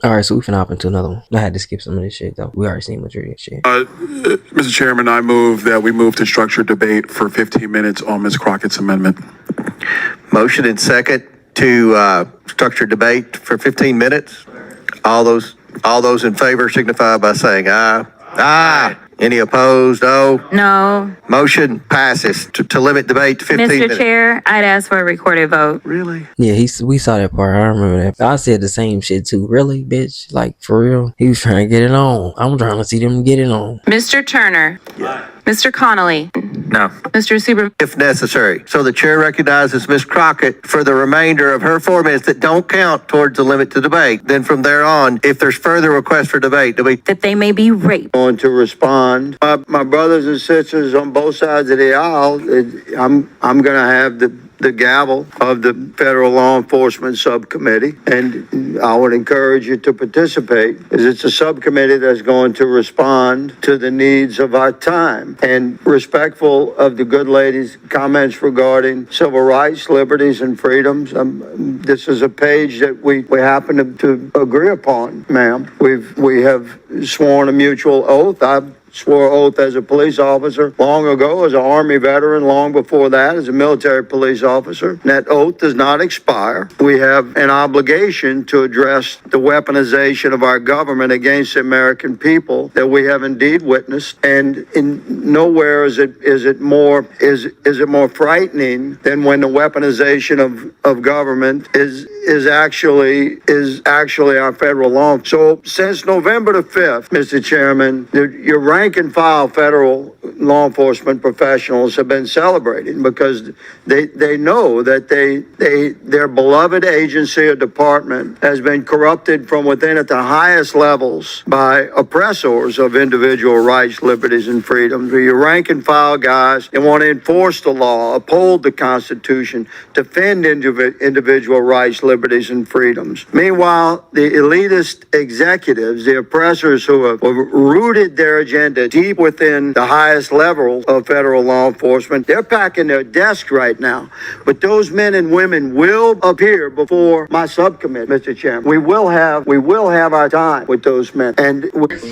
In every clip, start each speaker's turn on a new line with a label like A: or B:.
A: All right, so we finna hop into another one. I had to skip some of this shit though. We already seen majority of shit.
B: Mr. Chairman, I move that we move to structured debate for 15 minutes on Ms. Crockett's amendment.
C: Motion and second to structured debate for 15 minutes. All those in favor signify by saying aye. Aye. Any opposed?
D: No.
C: Motion passes to limit debate to 15 minutes.
D: Mr. Chair, I'd ask for a recorded vote.
C: Really?
A: Yeah, we saw that part. I remember that. I said the same shit too. Really, bitch? Like, for real? He was trying to get it on. I'm trying to see them get it on.
D: Mr. Turner.
C: Yeah.
D: Mr. Connolly.
C: No.
D: Mr. Super.
C: If necessary. So the chair recognizes Ms. Crockett for the remainder of her 4 minutes that don't count towards the limit to debate. Then from there on, if there's further requests for debate,
D: that they may be raped.
E: Going to respond. My brothers and sisters on both sides of the aisle, I'm going to have the gavel of the Federal Law Enforcement Subcommittee, and I would encourage you to participate, as it's a subcommittee that's going to respond to the needs of our time, and respectful of the good lady's comments regarding civil rights, liberties, and freedoms. This is a page that we happen to agree upon, ma'am. We have sworn a mutual oath. I swore oath as a police officer long ago, as an Army veteran long before that, as a military police officer. That oath does not expire. We have an obligation to address the weaponization of our government against the American people that we have indeed witnessed. And in nowhere is it more frightening than when the weaponization of government is actually our federal law. So since November the 5th, Mr. Chairman, your rank and file federal law enforcement professionals have been celebrating because they know that their beloved agency or department has been corrupted from within at the highest levels by oppressors of individual rights, liberties, and freedoms. Your rank and file guys, they want to enforce the law, uphold the Constitution, defend individual rights, liberties, and freedoms. Meanwhile, the elitist executives, the oppressors who have rooted their agenda deep within the highest level of federal law enforcement, they're packing their desks right now. But those men and women will appear before my subcommittee, Mr. Chairman. We will have our time with those men. And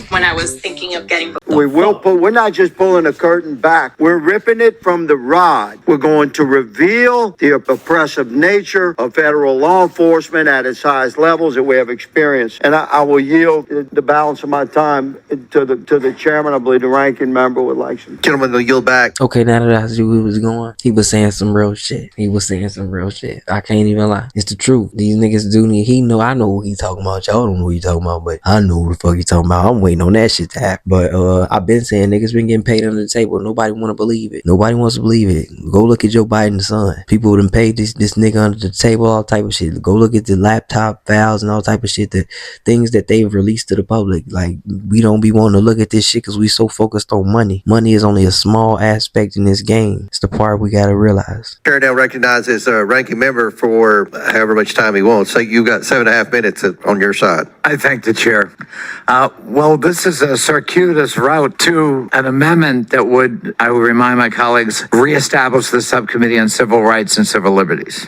D: When I was thinking of getting...
E: we're not just pulling the curtain back. We're ripping it from the rod. We're going to reveal the oppressive nature of federal law enforcement at its highest levels that we have experienced. And I will yield the balance of my time to the chairman. I believe the ranking member would like some.
C: Gentlemen, will yield back.
A: Okay, now that I see where he was going, he was saying some real shit. I can't even lie. It's the truth. These niggas do need. I know who he talking about. Y'all don't know who he talking about, but I know who the fuck he talking about. I'm waiting on that shit to happen. But I've been saying niggas been getting paid under the table. Nobody want to believe it. Nobody wants to believe it. Go look at Joe Biden's son. People would have paid this nigga under the table, all type of shit. Go look at the laptop files and all type of shit. The things that they've released to the public. Like, we don't be wanting to look at this shit because we so focused on money. Money is only a small aspect in this game. It's the part we gotta realize.
C: Chair now recognizes a ranking member for however much time he wants. So you've got 7.5 minutes on your side.
F: I thank the chair. Well, this is a circuitous route to an amendment that would, I would remind my colleagues, reestablish the subcommittee on civil rights and civil liberties.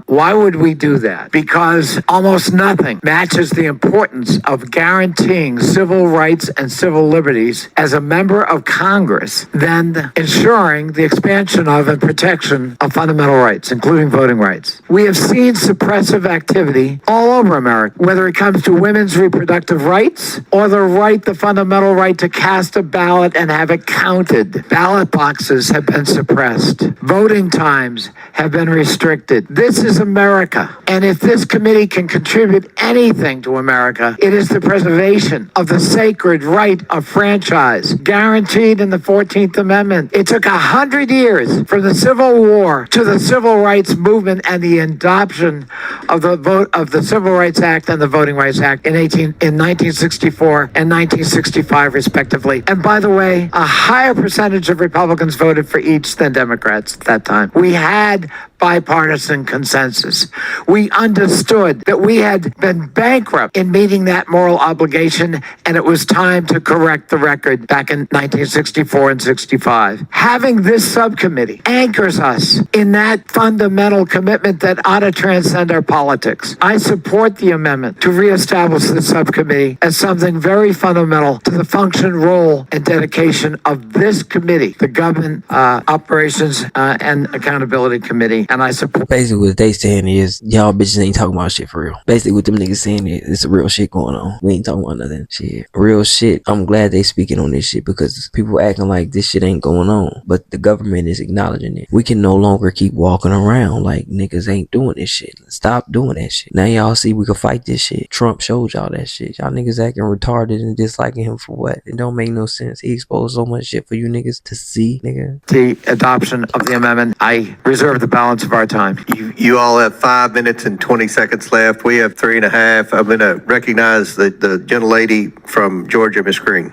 F: Why would we do that? Because almost nothing matches the importance of guaranteeing civil rights and civil liberties as a member of Congress than ensuring the expansion of and protection of fundamental rights, including voting rights. We have seen suppressive activity all over America, whether it comes to women's reproductive rights or the fundamental right to cast a ballot and have it counted. Ballot boxes have been suppressed. Voting times have been restricted. This is America. And if this committee can contribute anything to America, it is the preservation of the sacred right of franchise guaranteed in the 14th Amendment. It took 100 years from the Civil War to the Civil Rights Movement and the adoption of the Civil Rights Act and the Voting Rights Act in 1964 and 1965, respectively. And by the way, a higher percentage of Republicans voted for each than Democrats at that time. We had bipartisan consensus. We understood that we had been bankrupt in meeting that moral obligation, and it was time to correct the record back in 1964 and 65. Having this subcommittee anchors us in that fundamental commitment that ought to transcend our politics. I support the amendment to reestablish the subcommittee as something very fundamental to the function, role, and dedication of this committee, the Government Operations and Accountability Committee, and I support.
A: Basically, what they saying is, y'all bitches ain't talking about shit for real. Basically, what them niggas saying is, it's real shit going on. We ain't talking about nothing. Shit. Real shit. I'm glad they speaking on this shit because people acting like this shit ain't going on. But the government is acknowledging it. We can no longer keep walking around like niggas ain't doing this shit. Stop doing that shit. Now y'all see we can fight this shit. Trump showed y'all that shit. Y'all niggas acting retarded and disliking him for what? It don't make no sense. He exposed so much shit for you niggas to see, nigga.
F: The adoption of the amendment. I reserve the balance of our time.
C: You all have 5 minutes and 20 seconds left. We have 3.5. I'm going to recognize the gentlelady from Georgia, Ms. Green.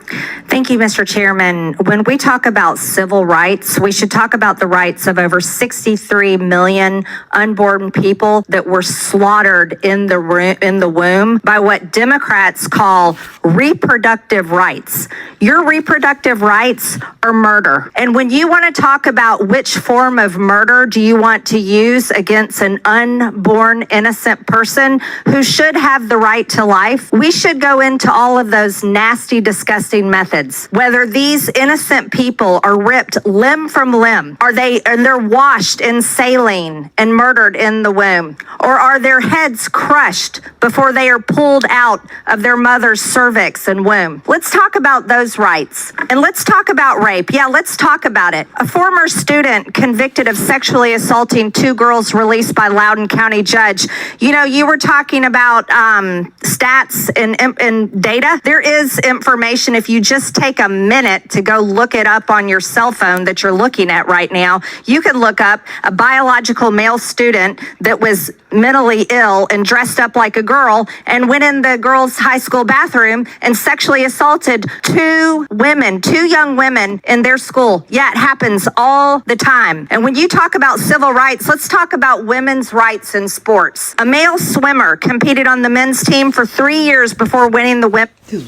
D: Thank you, Mr. Chairman. When we talk about civil rights, we should talk about the rights of over 63 million unborn people that were slaughtered in the womb by what Democrats call reproductive rights. Your reproductive rights are murder. And when you want to talk about which form of murder do you want to use against an unborn innocent person who should have the right to life, we should go into all of those nasty, disgusting methods. Whether these innocent people are ripped limb from limb, and they're washed in saline and murdered in the womb, or are their heads crushed before they are pulled out of their mother's cervix and womb. Let's talk about those rights. And let's talk about rape. Yeah, let's talk about it. A former student convicted of sexually assaulting 2 girls released by Loudoun County judge. You know, you were talking about stats and data. There is information, if you just take a minute to go look it up on your cell phone that you're looking at right now, you can look up a biological male student that was mentally ill and dressed up like a girl and went in the girls' high school bathroom and sexually assaulted 2 young women in their school. Yeah, it happens all the time. And when you talk about civil rights, let's talk about women's rights in sports. A male swimmer competed on the men's team for 3 years before winning the women.
A: This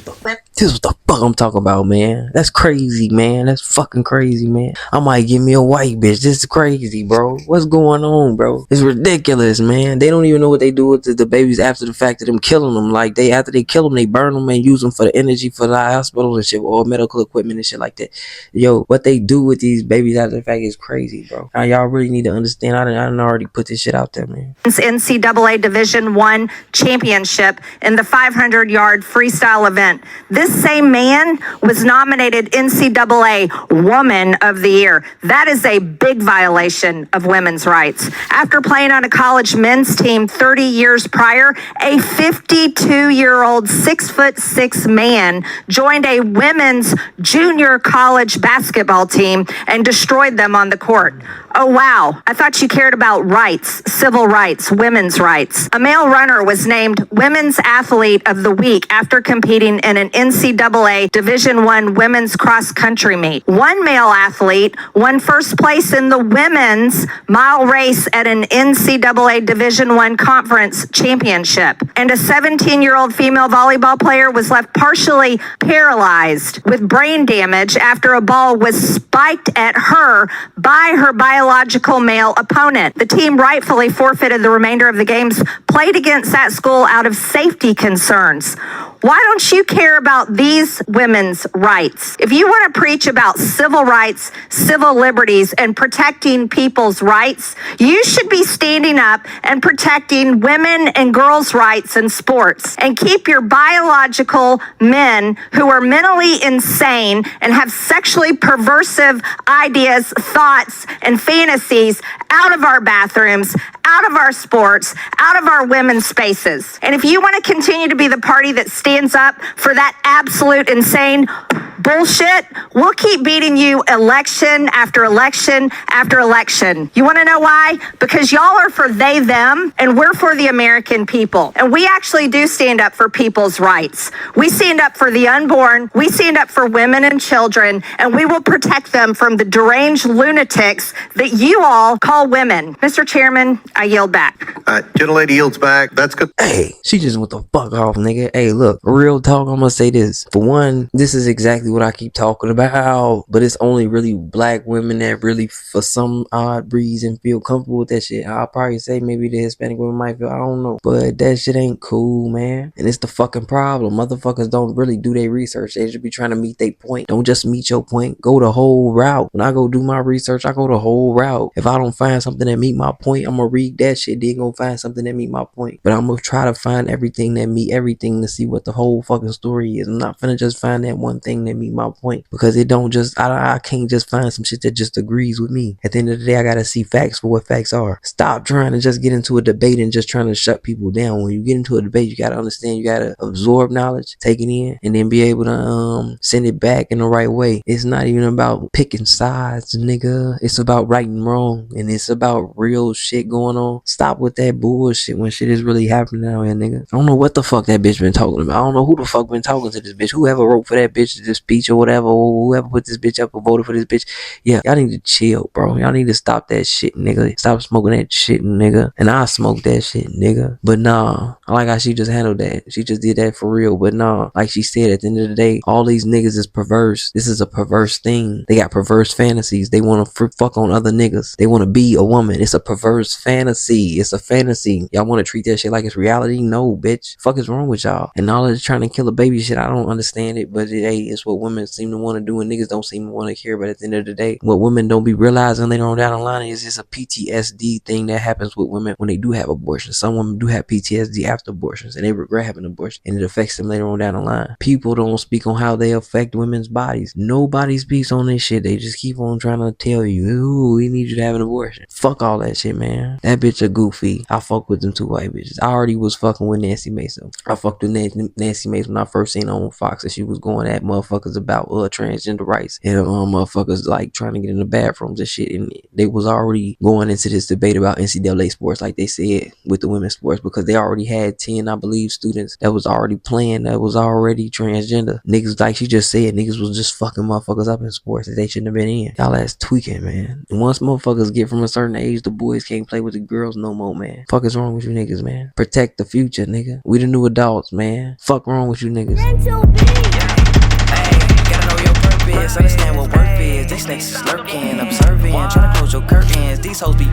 A: is what the fuck I'm talking about, man. That's crazy, man. That's fucking crazy, man. I might give me a white bitch. This is crazy, bro. What's going on, bro? It's ridiculous, man. They don't even know what they do with the babies after the fact of them killing them. Like, after they kill them, they burn them and use them for the energy for the hospital and shit, or medical equipment and shit like that. Yo, what they do with these babies after the fact is crazy, bro. Now, y'all really need to understand. I done already put this shit out there, man.
D: NCAA Division I championship in the 500-yard freestyle event. This same man was nominated NCAA Woman of the Year. That is a big violation of women's rights. After playing on a college men's team 30 years prior, a 52-year-old 6'6" man joined a women's junior college basketball team and destroyed them on the court. Oh, wow. I thought you cared about rights, civil rights, women's rights. A male runner was named Women's Athlete of the Week after competing in an NCAA Division I women's cross-country meet. One male athlete won first place in the women's mile race at an NCAA Division I conference championship. And a 17-year-old female volleyball player was left partially paralyzed with brain damage after a ball was spiked at her by her biological male opponent. The team rightfully forfeited the remainder of the games played against that school out of safety concerns. Why don't you care about these women's rights? If you want to preach about civil rights, civil liberties, and protecting people's rights, you should be standing up and protecting women and girls' rights in sports. And keep your biological men who are mentally insane and have sexually perversive ideas, thoughts, and fantasies out of our bathrooms, out of our sports, out of our women's spaces. And if you want to continue to be the party that stands up for that absolute insane, bullshit, we'll keep beating you election after election after election. You want to know why? Because y'all are for they, them, and we're for the American people. And we actually do stand up for people's rights. We stand up for the unborn. We stand up for women and children, and we will protect them from the deranged lunatics that you all call women. Mr. Chairman, I yield back.
C: Gentlelady yields back. That's good.
A: Hey, she just went the fuck off, nigga. Hey, look, real talk, I'm gonna say this. For one, this is exactly what I keep talking about, but it's only really black women that really, for some odd reason, feel comfortable with that shit. I'll probably say maybe the Hispanic women might feel, I don't know, but that shit ain't cool, man. And it's the fucking problem. Motherfuckers don't really do their research. They just be trying to meet their point. Don't just meet your point. Go the whole route. When I go do my research, I go the whole route. If I don't find something that meet my point, I'm gonna read that shit, then go find something that meet my point. But I'm gonna try to find everything that meet everything to see what the whole fucking story is. I'm not finna just find that one thing that meet my point, because it don't just, I can't just find some shit that just agrees with me. At the end of the day, I gotta see facts for what facts are. Stop trying to just get into a debate and just trying to shut people down. When you get into a debate, you gotta understand, you gotta absorb knowledge, take it in, and then be able to send it back in the right way. It's not even about picking sides, nigga. It's about right and wrong, and it's about real shit going on. Stop with that bullshit when shit is really happening out here, nigga. I don't know what the fuck that bitch been talking about. I don't know who the fuck been talking to this bitch. Whoever wrote for that bitch this speech or whatever, or whoever put this bitch up or voted for this bitch. Yeah, y'all need to chill, bro. Y'all need to stop that shit, nigga. Stop smoking that shit, nigga. And I smoke that shit, nigga. But nah, I like how she just handled that. She just did that for real. But nah, like she said, at the end of the day, all these niggas is perverse. This is a perverse thing. They got perverse fantasies. They want to fuck on other niggas. They want to be a woman. It's a perverse fantasy. It's a fantasy. Y'all want to treat that shit like it's reality? No, bitch. Fuck is wrong with y'all? And all this trying to kill a baby shit, I don't understand it. But hey, it's what women seem to want to do, and niggas don't seem to want to care. But at the end of the day, what women don't be realizing later on down the line is just a PTSD thing that happens with women when they do have abortions. Some women do have PTSD after abortions, and they regret having abortion, and it affects them later on down the line. People don't speak on how they affect women's bodies. Nobody speaks on this shit. They just keep on trying to tell you, ooh, we need you to have an abortion. Fuck all that shit, man. That bitch a goofy. I fuck with them two white bitches. I already was fucking with Nancy Mason. I fucked with Nancy Mason when I first seen her on Fox, and she was going at motherfuckers about transgender rights, and motherfuckers like trying to get in the bathrooms and shit, and they was already going into this debate about NCAA sports, like they said with the women's sports, because they already had 10, I believe, students that was already playing that was already transgender. Niggas, like she just said, niggas was just fucking motherfuckers up in sports that they shouldn't have been in. Y'all ass tweaking, man. And once motherfuckers get from a certain age, the boys can't play with the girls no more, man. Fuck is wrong with you niggas, man? Protect the future, nigga. We the new adults, man. Fuck wrong with you niggas.
G: Understand what worth is. They snakes is lurking, observing, trying to close your curtains. These hoes be